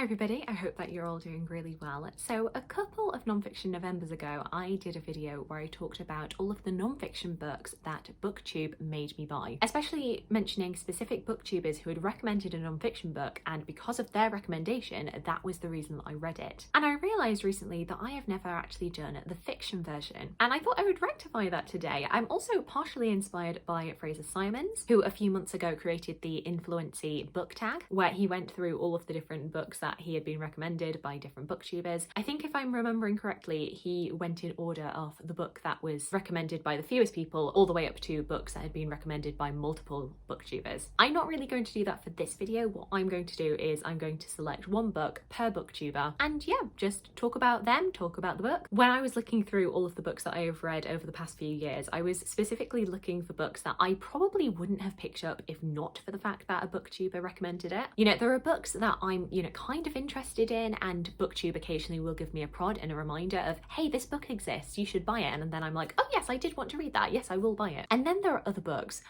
Hi everybody, I hope that you're all doing really well. So a couple of non-fiction Novembers ago, I did a video where I talked about all of the non-fiction books that BookTube made me buy, especially mentioning specific booktubers who had recommended a non-fiction book, and because of their recommendation, that was the reason that I read it. And I realised recently that I have never actually done the fiction version, and I thought I would rectify that today. I'm also partially inspired by Fraser Simons, who a few months ago created the Influency book tag, where he went through all of the different books that he had been recommended by different booktubers. I think if I'm remembering correctly, he went in order of the book that was recommended by the fewest people all the way up to books that had been recommended by multiple booktubers. I'm not really going to do that for this video. What I'm going to do is I'm going to select one book per booktuber and yeah, just talk about them, talk about the book. When I was looking through all of the books that I have read over the past few years, I was specifically looking for books that I probably wouldn't have picked up if not for the fact that a booktuber recommended it. You know, there are books that I'm, kind of interested in, and BookTube occasionally will give me a prod and a reminder of, hey, this book exists, you should buy it. And then I'm like, oh yes, I did want to read that. Yes, I will buy it. And then there are other books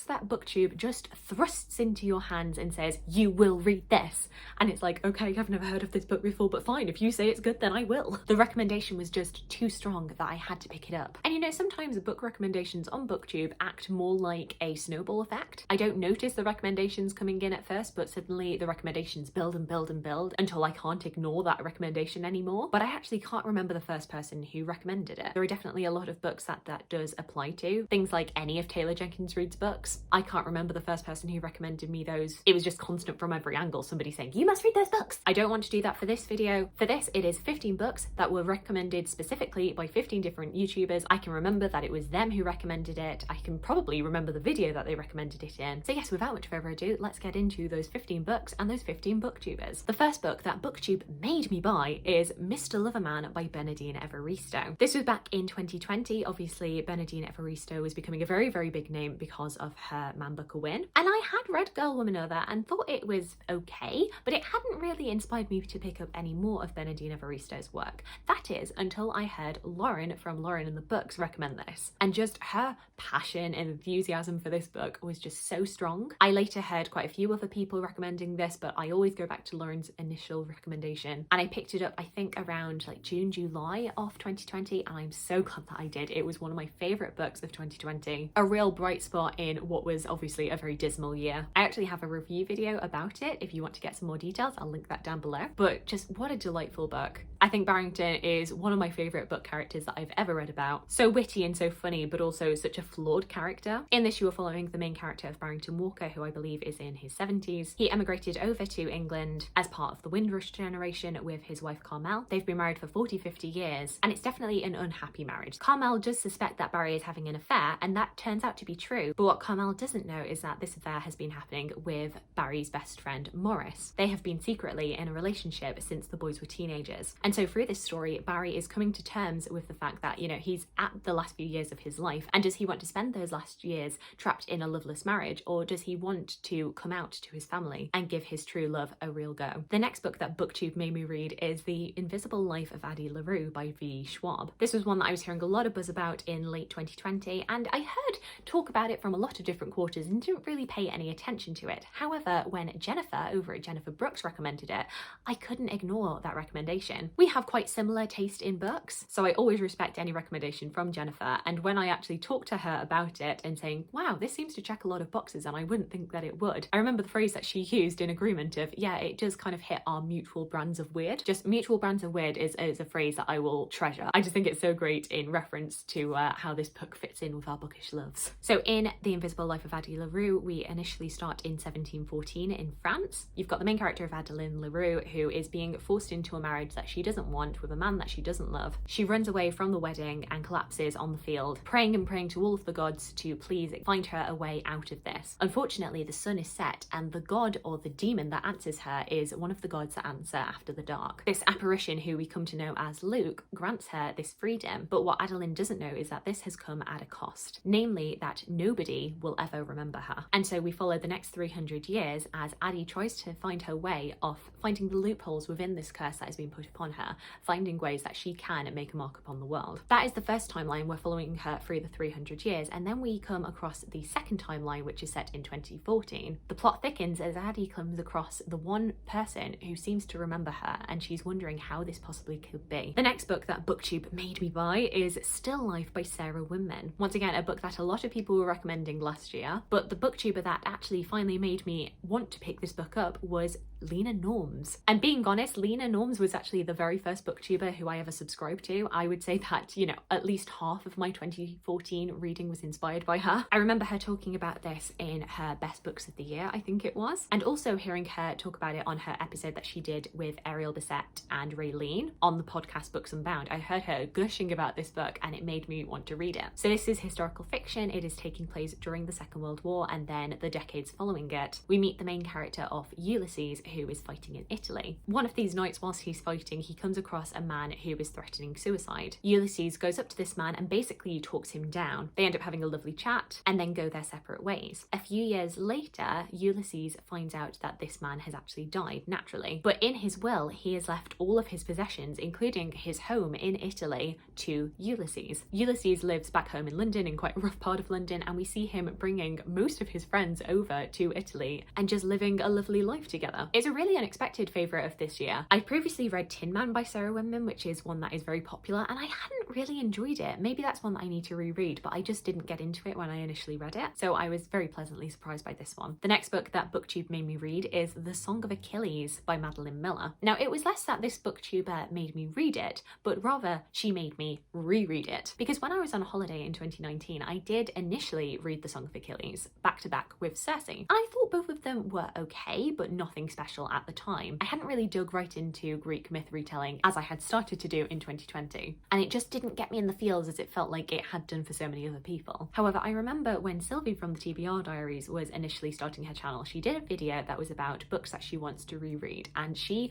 that BookTube just thrusts into your hands and says, you will read this. And it's like, okay, I've never heard of this book before, but fine, if you say it's good, then I will. The recommendation was just too strong that I had to pick it up. And sometimes book recommendations on BookTube act more like a snowball effect. I don't notice the recommendations coming in at first, but suddenly the recommendations build and build and build until I can't ignore that recommendation anymore. But I actually can't remember the first person who recommended it. There are definitely a lot of books that does apply to. Things like any of Taylor Jenkins Reid's books. I can't remember the first person who recommended me those. It was just constant from every angle, somebody saying, you must read those books. I don't want to do that for this video. For this, it is 15 books that were recommended specifically by 15 different YouTubers. I can remember that it was them who recommended it. I can probably remember the video that they recommended it in. So yes, without much further ado, let's get into those 15 books and those 15 booktubers. The first book that BookTube made me buy is Mr. Loverman by Bernadine Evaristo. This was back in 2020. Obviously, Bernadine Evaristo was becoming a very, very big name because of her Man Booker win. And I had read Girl, Woman, Other and thought it was okay, but it hadn't really inspired me to pick up any more of Bernadine Evaristo's work. That is, until I heard Lauren from Lauren and the Books recommend this. And just her passion and enthusiasm for this book was just so strong. I later heard quite a few other people recommending this, but I always go back to Lauren's initial recommendation. And I picked it up, I think around like June, July of 2020, and I'm so glad that I did. It was one of my favourite books of 2020. A real bright spot in what was obviously a very dismal year. I actually have a review video about it. If you want to get some more details, I'll link that down below. But just what a delightful book. I think Barrington is one of my favourite book characters that I've ever read about. So witty and so funny, but also such a flawed character. In this, you are following the main character of Barrington Walker, who I believe is in his 70s. He emigrated over to England as part of the Windrush generation with his wife Carmel. They've been married for 40-50 years, and it's definitely an unhappy marriage. Carmel does suspect that Barry is having an affair, and that turns out to be true. But what Carmel doesn't know is that this affair has been happening with Barry's best friend, Morris. They have been secretly in a relationship since the boys were teenagers. And so through this story, Barry is coming to terms with the fact that, he's at the last few years of his life, and does he want to spend those last years trapped in a loveless marriage, or does he want to come out to his family and give his true love a real go? The next book that BookTube made me read is The Invisible Life of Addie LaRue by V. Schwab. This was one that I was hearing a lot of buzz about in late 2020, and I heard talk about it from a lot of different quarters and didn't really pay any attention to it. However, when Jennifer over at Jennifer Brooks recommended it, I couldn't ignore that recommendation. We have quite similar taste in books, so I always respect any recommendation from Jennifer, and when I actually talked to her about it and saying, wow, this seems to check a lot of boxes and I wouldn't think that it would, I remember the phrase that she used in agreement of, yeah, it does kind of hit our mutual brands of weird. Just mutual brands of weird is a phrase that I will treasure. I just think it's so great in reference to how this book fits in with our bookish loves. So in The Invisible Life of Addie LaRue, we initially start in 1714 in France. You've got the main character of Adeline LaRue, who is being forced into a marriage that she doesn't want with a man that she doesn't love. She runs away from the wedding and collapses on the field, praying and praying to all of the gods to please find her a way out of this. Unfortunately, the sun is set, and the god or the demon that answers her is one of the gods that answer after the dark. This apparition, who we come to know as Luke, grants her this freedom, but what Adeline doesn't know is that this has come at a cost, namely that nobody will ever remember her. And so we follow the next 300 years as Addie tries to find her way of finding the loopholes within this curse that has been put upon her, finding ways that she can make a mark upon the world. That is the first timeline. We're following her through the 300 years, and then we come across the second timeline, which is set in 2014. The plot thickens as Addie comes across the one person Crossan, who seems to remember her, and she's wondering how this possibly could be. The next book that BookTube made me buy is Still Life by Sarah Winman. Once again, a book that a lot of people were recommending last year, but the booktuber that actually finally made me want to pick this book up was Lena Norms. And being honest, Lena Norms was actually the very first booktuber who I ever subscribed to. I would say that, you know, at least half of my 2014 reading was inspired by her. I remember her talking about this in her best books of the year, I think it was, and also hearing her talk about it on her episode that she did with Ariel Bissett and Raylene on the podcast Books Unbound. I heard her gushing about this book and it made me want to read it. So this is historical fiction. It is taking place during the Second World War and then the decades following it. We meet the main character of Ulysses, who is fighting in Italy. One of these nights whilst he's fighting, he comes across a man who is threatening suicide. Ulysses goes up to this man and basically talks him down. They end up having a lovely chat and then go their separate ways. A few years later, Ulysses finds out that this man has actually died naturally, but in his will he has left all of his possessions, including his home in Italy, to Ulysses. Ulysses lives back home in London, in quite a rough part of London, and we see him bringing most of his friends over to Italy and just living a lovely life together. It's a really unexpected favourite of this year. I previously read Tin Man by Sarah Winman, which is one that is very popular, and I hadn't really enjoyed it. Maybe that's one that I need to reread, but I just didn't get into it when I initially read it, so I was very pleasantly surprised by this one. The next book that BookTube made me read is The Song of Achilles by Madeline Miller. Now, it was less that this BookTuber made me read it, but rather she made me reread it. Because when I was on holiday in 2019, I did initially read The Song of Achilles back to back with Circe. I thought both of them were okay, but nothing special at the time. I hadn't really dug right into Greek myth retelling as I had started to do in 2020, and it just didn't get me in the feels as it felt like it had done for so many other people. However, I remember when Sylvie from the TBR Diaries was initially starting her channel, she did a video that was about books that she wants to reread, and she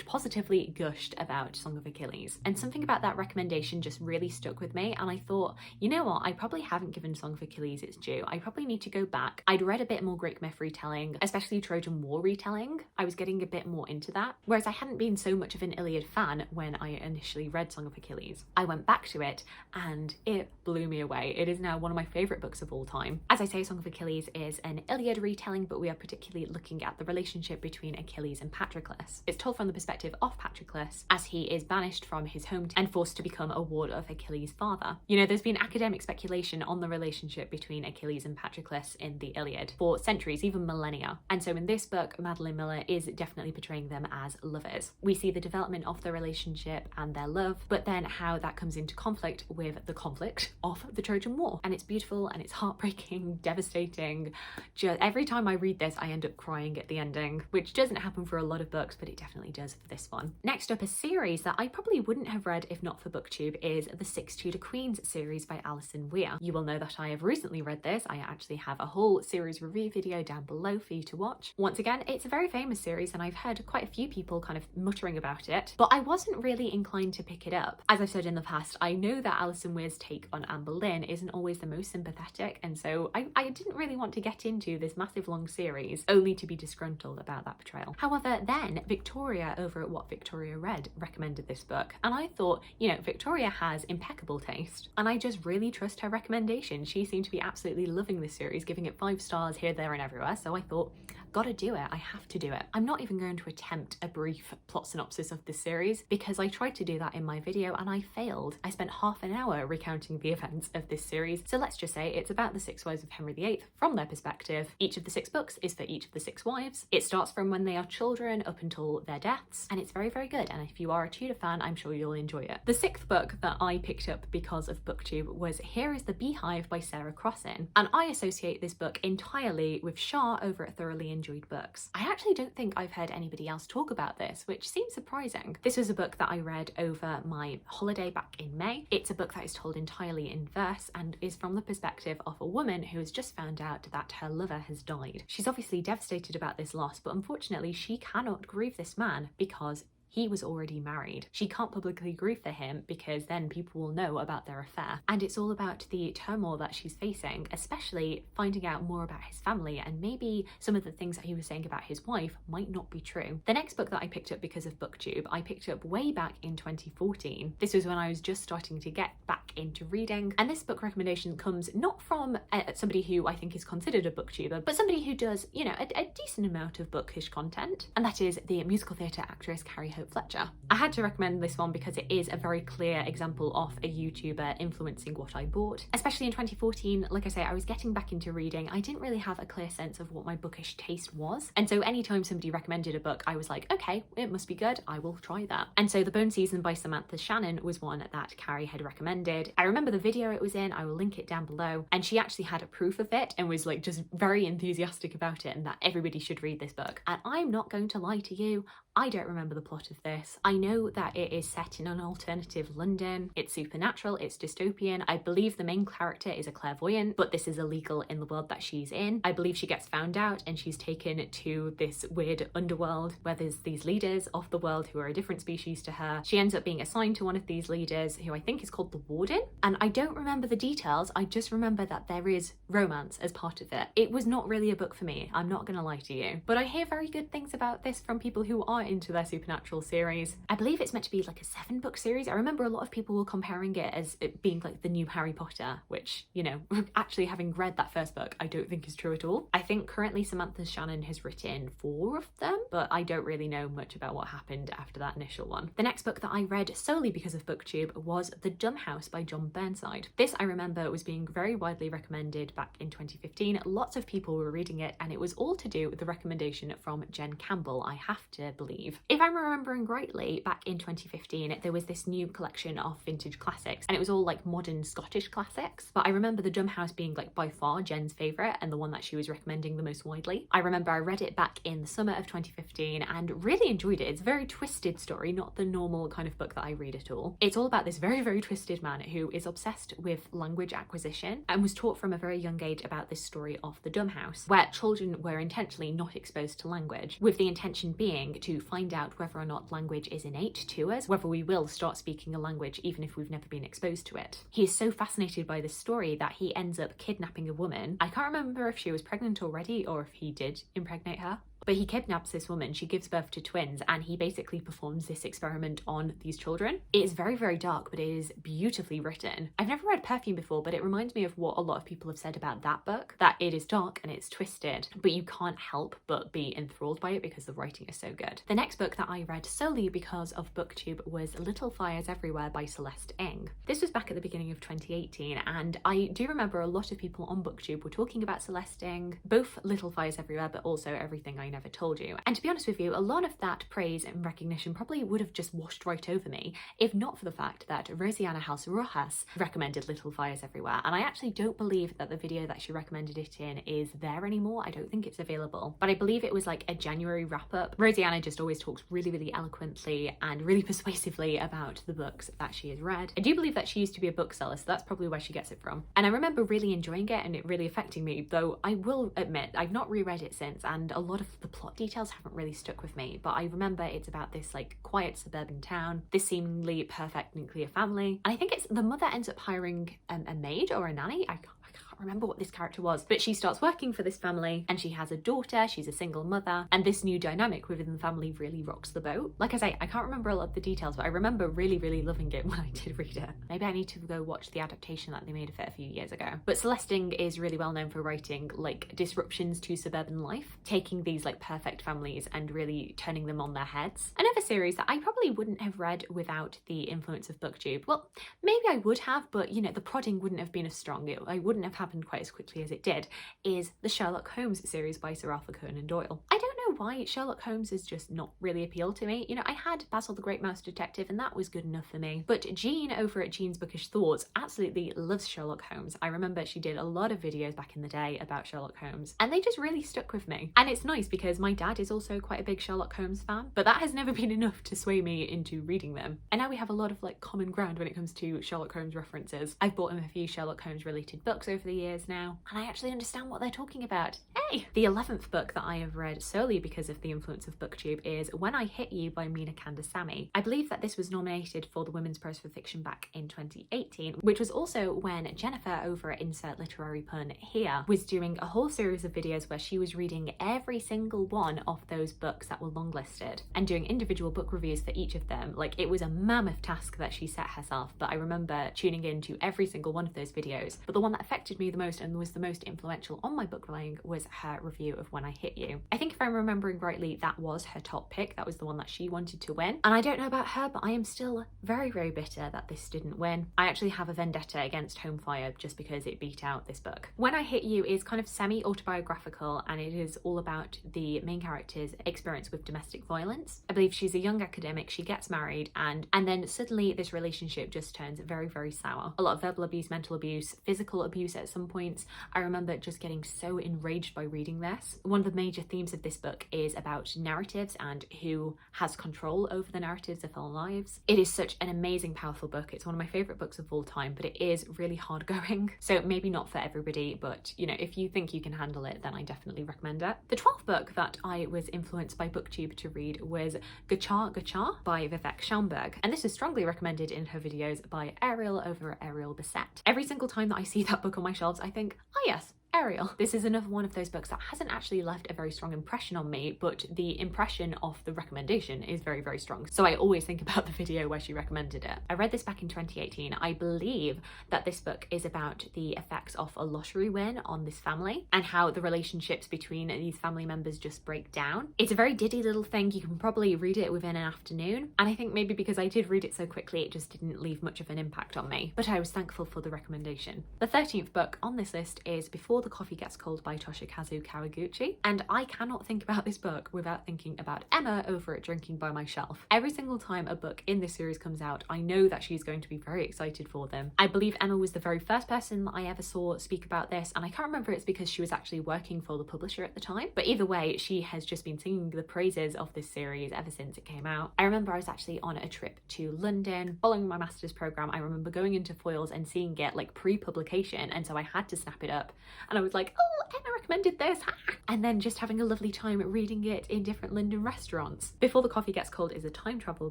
positively gushed about Song of Achilles. And something about that recommendation just really stuck with me, and I thought, you know what, I probably haven't given Song of Achilles its due. I probably need to go back. I'd read a bit more Greek myth retelling, especially Trojan War retelling. I was getting a bit more into that, whereas I hadn't been so much of an Iliad fan when I initially read Song of Achilles. I went back to it and it blew me away. It is now one of my favourite books of all time. As I say, Song of Achilles is an Iliad retelling, but we are particularly looking at the relationship between Achilles and Patroclus. It's told from the perspective of Patroclus as he is banished from his home and forced to become a ward of Achilles' father. You know, there's been academic speculation on the relationship between Achilles and Patroclus in the Iliad for centuries, even millennia. And so in this book, Madeline Miller is definitely portraying them as lovers. We see the development of their relationship and their love, but then how that comes into conflict with the conflict of the Trojan War. And it's beautiful and it's heartbreaking, devastating. Just every time I read this, I end up crying at the ending, which doesn't happen for a lot of books, but it definitely does for this one. Next up, a series that I probably wouldn't have read if not for BookTube is the Six Tudor Queens series by Alison Weir. You will know that I have recently read this. I actually have a whole series review video down below for you to watch. Once again, it's a very famous series and I've heard quite a few people kind of muttering about it, but I wasn't really inclined to pick it up. As I've said in the past, I know that Alison Weir's take on Anne Boleyn isn't always the most sympathetic, and so I didn't really want to get into this massive long series only to be disgruntled about that portrayal. However, then Victoria over at What Victoria Read recommended this book, and I thought, you know, Victoria has impeccable taste, and I just really trust her recommendation. She seemed to be absolutely loving this series, giving it 5 stars here, there and everywhere, so I thought, gotta do it, I have to do it. I'm not even going to attempt a brief plot synopsis of this series because I tried to do that in my video and I failed. I spent half an hour recounting the events of this series, so let's just say it's about the 6 wives of Henry VIII from their perspective. Each of the 6 books is for each of the 6 wives. It starts from when they are children up until their deaths, and it's very, very good, and if you are a Tudor fan, I'm sure you'll enjoy it. The 6th book that I picked up because of BookTube was Here is the Beehive by Sarah Crossan, and I associate this book entirely with Shah over at Thoroughly Enjoyed Books. I actually don't think I've heard anybody else talk about this, which seems surprising. This was a book that I read over my holiday back in May. It's a book that is told entirely in verse and is from the perspective of a woman who has just found out that her lover has died. She's obviously devastated about this loss, but unfortunately she cannot grieve this man because he was already married. She can't publicly grieve for him because then people will know about their affair. And it's all about the turmoil that she's facing, especially finding out more about his family, and maybe some of the things that he was saying about his wife might not be true. The next book that I picked up because of BookTube, I picked up way back in 2014. This was when I was just starting to get back into reading, and this book recommendation comes not from somebody who I think is considered a booktuber, but somebody who does, you know, a decent amount of bookish content, and that is the musical theatre actress Carrie Hope Fletcher. I had to recommend this one because it is a very clear example of a YouTuber influencing what I bought. Especially in 2014, like I say, I was getting back into reading. I didn't really have a clear sense of what my bookish taste was, and so anytime somebody recommended a book, I was like, okay, it must be good, I will try that. And so The Bone Season by Samantha Shannon was one that Carrie had recommended. I remember the video it was in, I will link it down below, and she actually had a proof of it and was like just very enthusiastic about it and that everybody should read this book. And I'm not going to lie to you, I don't remember the plot of this. I know that it is set in an alternative London, it's supernatural, it's dystopian. I believe the main character is a clairvoyant, but this is illegal in the world that she's in. I believe she gets found out and she's taken to this weird underworld where there's these leaders of the world who are a different species to her. She ends up being assigned to one of these leaders who I think is called the Warden, and I don't remember the details, I just remember that there is romance as part of it. It was not really a book for me, I'm not gonna lie to you, but I hear very good things about this from people who are into their supernatural series. I believe it's meant to be like a 7-book series. I remember a lot of people were comparing it as it being like the new Harry Potter, which, you know, actually having read that first book, I don't think is true at all. I think currently Samantha Shannon has written 4 of them, but I don't really know much about what happened after that initial one. The next book that I read solely because of BookTube was The Dumb House by John Burnside. This I remember was being very widely recommended back in 2015. Lots of people were reading it, and it was all to do with the recommendation from Jen Campbell, I have to believe. If I'm remembering rightly, back in 2015 there was this new collection of vintage classics, and it was all like modern Scottish classics, but I remember The Dumb House being like by far Jen's favourite and the one that she was recommending the most widely. I remember I read it back in the summer of 2015 and really enjoyed it. It's a very twisted story, not the normal kind of book that I read at all. It's all about this very, very twisted man who is obsessed with language acquisition and was taught from a very young age about this story of the Dumb House, where children were intentionally not exposed to language, with the intention being to find out whether or not language is innate to us, whether we will start speaking a language even if we've never been exposed to it. He is so fascinated by this story that he ends up kidnapping a woman. I can't remember if she was pregnant already or if he did impregnate her, but he kidnaps this woman, she gives birth to twins, and he basically performs this experiment on these children. It is very, very dark, but it is beautifully written. I've never read Perfume before, but it reminds me of what a lot of people have said about that book, that it is dark and it's twisted, but you can't help but be enthralled by it because the writing is so good. The next book that I read solely because of BookTube was Little Fires Everywhere by Celeste Ng. This was back at the beginning of 2018, and I do remember a lot of people on BookTube were talking about Celeste Ng, both Little Fires Everywhere, but also Everything I Never Told You. And to be honest with you, a lot of that praise and recognition probably would have just washed right over me if not for the fact that Rosianna House Rojas recommended Little Fires Everywhere, and I actually don't believe that the video that she recommended it in is there anymore. I don't think it's available, but I believe it was like a January wrap-up. Rosianna just always talks really, really eloquently and really persuasively about the books that she has read. I do believe that she used to be a bookseller, so that's probably where she gets it from. And I remember really enjoying it and it really affecting me, though I will admit I've not reread it since, and a lot of the plot details haven't really stuck with me, but I remember it's about this like quiet suburban town, this seemingly perfect nuclear family, and I think it's the mother ends up hiring a maid or a nanny. I can't remember what this character was, but she starts working for this family and she has a daughter, she's a single mother, and this new dynamic within the family really rocks the boat. Like I say, I can't remember a lot of the details, but I remember really, really loving it when I did read it. Maybe I need to go watch the adaptation that they made of it a few years ago. But Celeste Ng is really well known for writing like disruptions to suburban life, taking these like perfect families and really turning them on their heads. Another series that I probably wouldn't have read without the influence of BookTube. Well, maybe I would have, but you know, the prodding wouldn't have been as strong. I wouldn't have happened quite as quickly as it did, is the Sherlock Holmes series by Sir Arthur Conan Doyle. I don't know why Sherlock Holmes has just not really appealed to me. You know, I had Basil the Great Mouse Detective and that was good enough for me, but Jean over at Jean's Bookish Thoughts absolutely loves Sherlock Holmes. I remember she did a lot of videos back in the day about Sherlock Holmes and they just really stuck with me. And it's nice because my dad is also quite a big Sherlock Holmes fan, but that has never been enough to sway me into reading them. And now we have a lot of like common ground when it comes to Sherlock Holmes references. I've bought him a few Sherlock Holmes related books over the years now, and I actually understand what they're talking about. Hey! The 11th book that I have read solely because of the influence of BookTube, is When I Hit You by Meena Kandasamy. I believe that this was nominated for the Women's Prize for Fiction back in 2018, which was also when Jennifer over at Insert Literary Pun here was doing a whole series of videos where she was reading every single one of those books that were longlisted and doing individual book reviews for each of them. Like, it was a mammoth task that she set herself, but I remember tuning into every single one of those videos. But the one that affected me the most and was the most influential on my book reviewing was her review of When I Hit You. I think if I'm remembering rightly, that was her top pick. That was the one that she wanted to win. And I don't know about her, but I am still very, very bitter that this didn't win. I actually have a vendetta against Homefire just because it beat out this book. When I Hit You is kind of semi-autobiographical, and it is all about the main character's experience with domestic violence. I believe she's a young academic, she gets married, and then suddenly this relationship just turns very, very sour. A lot of verbal abuse, mental abuse, physical abuse at some points. I remember just getting so enraged by reading this. One of the major themes of this book is about narratives and who has control over the narratives of our lives. It is such an amazing, powerful book. It's one of my favourite books of all time, but it is really hard going. So maybe not for everybody, but you know, if you think you can handle it, then I definitely recommend it. The 12th book that I was influenced by BookTube to read was Ghachar Ghochar by Vivek Shanbhag, and this is strongly recommended in her videos by Ariel over at Ariel Bissett. Every single time that I see that book on my shelves, I think, oh yes, Ariel. This is another one of those books that hasn't actually left a very strong impression on me, but the impression of the recommendation is very, very strong. So I always think about the video where she recommended it. I read this back in 2018. I believe that this book is about the effects of a lottery win on this family and how the relationships between these family members just break down. It's a very diddy little thing. You can probably read it within an afternoon. And I think maybe because I did read it so quickly, it just didn't leave much of an impact on me. But I was thankful for the recommendation. The 13th book on this list is Before the Coffee Gets Cold by Toshikazu Kawaguchi, and I cannot think about this book without thinking about Emma over at Drinking by My Shelf. Every single time a book in this series comes out, I know that she's going to be very excited for them. I believe Emma was the very first person that I ever saw speak about this, and I can't remember if it's because she was actually working for the publisher at the time, but either way, she has just been singing the praises of this series ever since it came out. I remember I was actually on a trip to London following my master's program. I remember going into Foyles and seeing it like pre-publication, and so I had to snap it up, and I was like, oh, Emma recommended this, and then just having a lovely time reading it in different London restaurants. Before the Coffee Gets Cold is a time travel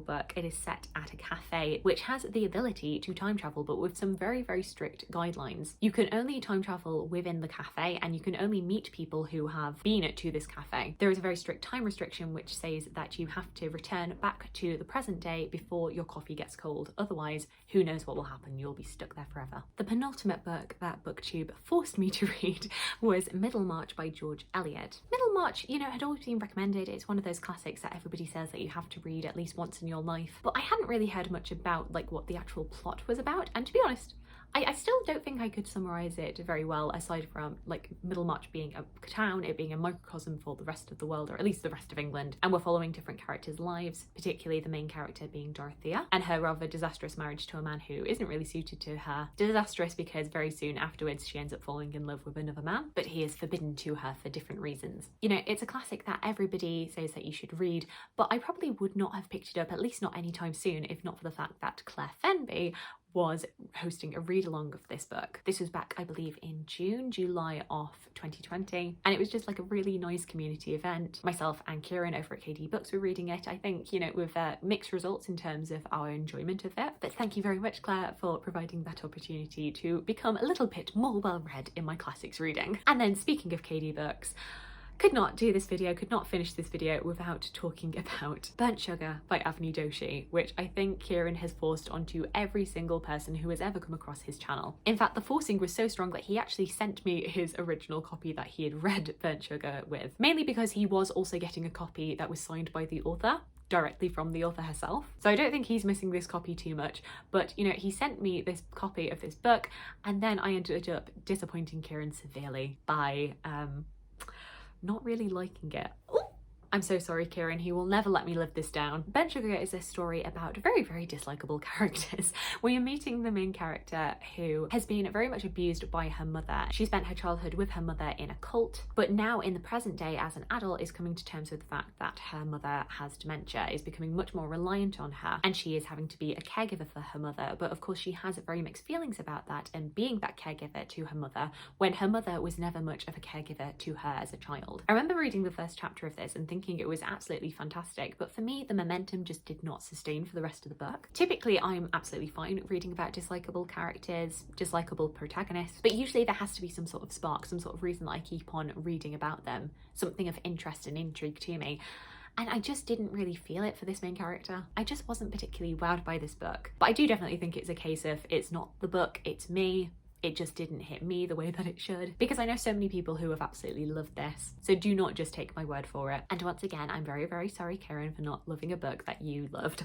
book. It is set at a cafe which has the ability to time travel, but with some very, very strict guidelines. You can only time travel within the cafe, and you can only meet people who have been to this cafe. There is a very strict time restriction which says that you have to return back to the present day before your coffee gets cold. Otherwise, who knows what will happen? You'll be stuck there forever. The penultimate book that BookTube forced me to read was Middlemarch by George Eliot. Middlemarch, you know, had always been recommended. It's one of those classics that everybody says that you have to read at least once in your life, but I hadn't really heard much about like what the actual plot was about, and to be honest, I still don't think I could summarise it very well, aside from like Middlemarch being a town, it being a microcosm for the rest of the world, or at least the rest of England, and we're following different characters' lives, particularly the main character being Dorothea, and her rather disastrous marriage to a man who isn't really suited to her. Disastrous because very soon afterwards she ends up falling in love with another man, but he is forbidden to her for different reasons. You know, it's a classic that everybody says that you should read, but I probably would not have picked it up, at least not anytime soon, if not for the fact that Claire Fenby was hosting a read-along of this book. This was back, I believe, in July of 2020, and it was just like a really nice community event. Myself and Kieran over at KD Books were reading it, I think, you know, with mixed results in terms of our enjoyment of it. But thank you very much, Claire, for providing that opportunity to become a little bit more well-read in my classics reading. And then speaking of KD Books, could not finish this video without talking about Burnt Sugar by Avni Doshi, which I think Kieran has forced onto every single person who has ever come across his channel. In fact, the forcing was so strong that he actually sent me his original copy that he had read Burnt Sugar with, mainly because he was also getting a copy that was signed by the author, directly from the author herself. So I don't think he's missing this copy too much, but you know, he sent me this copy of this book, and then I ended up disappointing Kieran severely by not really liking it. Ooh. I'm so sorry, Kieran, he will never let me live this down. Burnt Sugar is a story about very, very dislikable characters. We are meeting the main character who has been very much abused by her mother. She spent her childhood with her mother in a cult, but now in the present day as an adult is coming to terms with the fact that her mother has dementia, is becoming much more reliant on her, and she is having to be a caregiver for her mother. But of course she has very mixed feelings about that and being that caregiver to her mother when her mother was never much of a caregiver to her as a child. I remember reading the first chapter of this and thinking thinking it was absolutely fantastic, but for me, the momentum just did not sustain for the rest of the book. Typically, I'm absolutely fine reading about dislikable characters, dislikable protagonists, but usually there has to be some sort of spark, some sort of reason that I keep on reading about them, something of interest and intrigue to me. And I just didn't really feel it for this main character. I just wasn't particularly wowed by this book. But I do definitely think it's a case of it's not the book, it's me. It just didn't hit me the way that it should. Because I know so many people who have absolutely loved this. So do not just take my word for it. And once again, I'm very, very sorry, Karen, for not loving a book that you loved.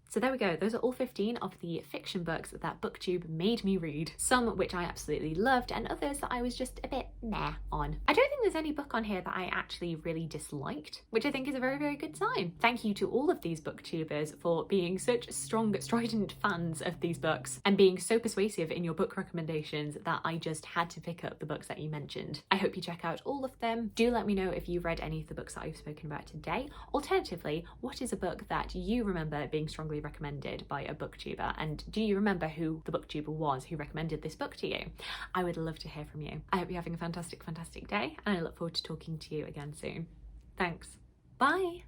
So there we go, those are all 15 of the fiction books that BookTube made me read. Some which I absolutely loved and others that I was just a bit meh on. I don't think there's any book on here that I actually really disliked, which I think is a very, very good sign. Thank you to all of these booktubers for being such strong, strident fans of these books and being so persuasive in your book recommendations that I just had to pick up the books that you mentioned. I hope you check out all of them. Do let me know if you've read any of the books that I've spoken about today. Alternatively, what is a book that you remember being strongly recommended by a booktuber, and do you remember who the booktuber was who recommended this book to you? I would love to hear from you. I hope you're having a fantastic day, and I look forward to talking to you again soon. Thanks. Bye.